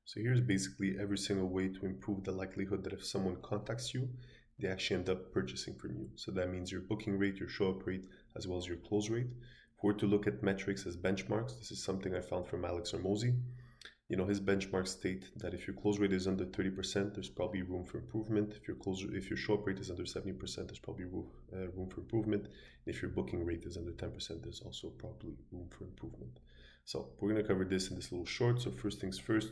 So here's basically every single way to improve the likelihood that if someone contacts you, they actually end up purchasing from you. So that means your booking rate, your show up rate, as well as your close rate. If we're to look at metrics as benchmarks, this is something I found from Alex Hormozi. His benchmarks state that if your close rate is under 30%, there's probably room for improvement. If your show up rate is under 70%, there's probably room for improvement. And if your booking rate is under 10%, there's also probably room for improvement. So we're going to cover this in this little short. So first things first,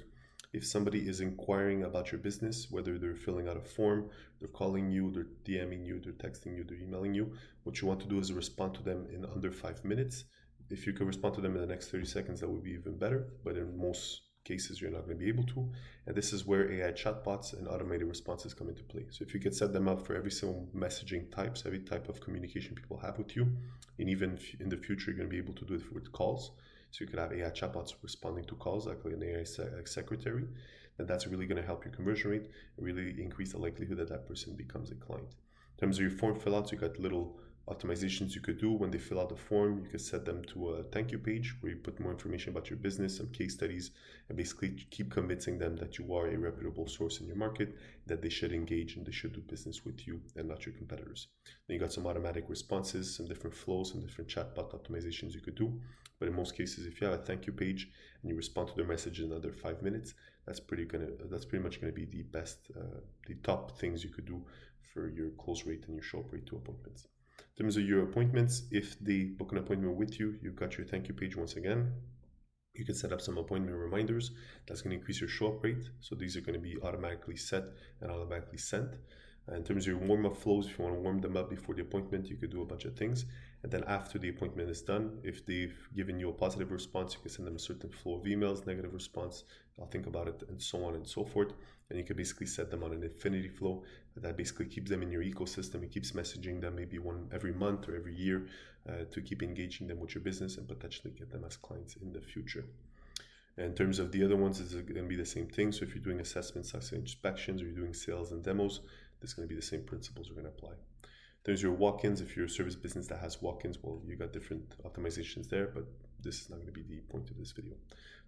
if somebody is inquiring about your business, whether they're filling out a form, they're calling you, they're DMing you, they're texting you, they're emailing you, what you want to do is respond to them in under 5 minutes. If you can respond to them in the next 30 seconds, that would be even better. But in most cases, you're not going to be able to. And this is where AI chatbots and automated responses come into play. So if you could set them up for every single messaging types, every type of communication people have with you, and even in the future, you're going to be able to do it with calls. So you could have AI chatbots responding to calls, like an AI secretary, and that's really going to help your conversion rate and really increase the likelihood that that person becomes a client. In terms of your form fill outs, you got little optimizations you could do. When they fill out the form, you could set them to a thank you page where you put more information about your business, some case studies, and basically keep convincing them that you are a reputable source in your market, that they should engage and they should do business with you and not your competitors. Then you got some automatic responses, some different flows, some different chatbot optimizations you could do. But in most cases, if you have a thank you page and you respond to their message in another 5 minutes, that's pretty much gonna be the best, the top things you could do for your close rate and your show up rate to appointments. In terms of your appointments, if they book an appointment with you, you've got your thank you page once again. You can set up some appointment reminders. That's going to increase your show up rate. So these are going to be automatically set and automatically sent. In terms of your warm-up flows, if you want to warm them up before the appointment, you could do a bunch of things. And then after the appointment is done, if they've given you a positive response, you can send them a certain flow of emails, negative response, I'll think about it, and so on and so forth. And you can basically set them on an infinity flow that basically keeps them in your ecosystem. It keeps messaging them maybe one every month or every year to keep engaging them with your business and potentially get them as clients in the future. And in terms of the other ones, it's going to be the same thing. So if you're doing assessments, like inspections, or you're doing sales and demos, this is going to be the same principles are going to apply. There's your walk-ins. If you're a service business that has walk-ins, well, you got different optimizations there, but this is not going to be the point of this video.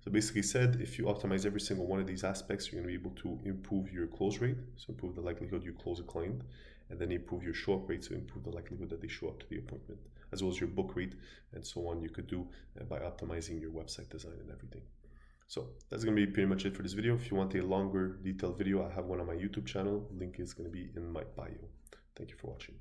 So basically said, if you optimize every single one of these aspects, you're going to be able to improve your close rate, so improve the likelihood you close a client, and then improve your show up rate, so improve the likelihood that they show up to the appointment, as well as your book rate and so on you could do by optimizing your website design and everything. So that's going to be pretty much it for this video. If you want a longer detailed video, I have one on my YouTube channel. Link is going to be in my bio. Thank you for watching.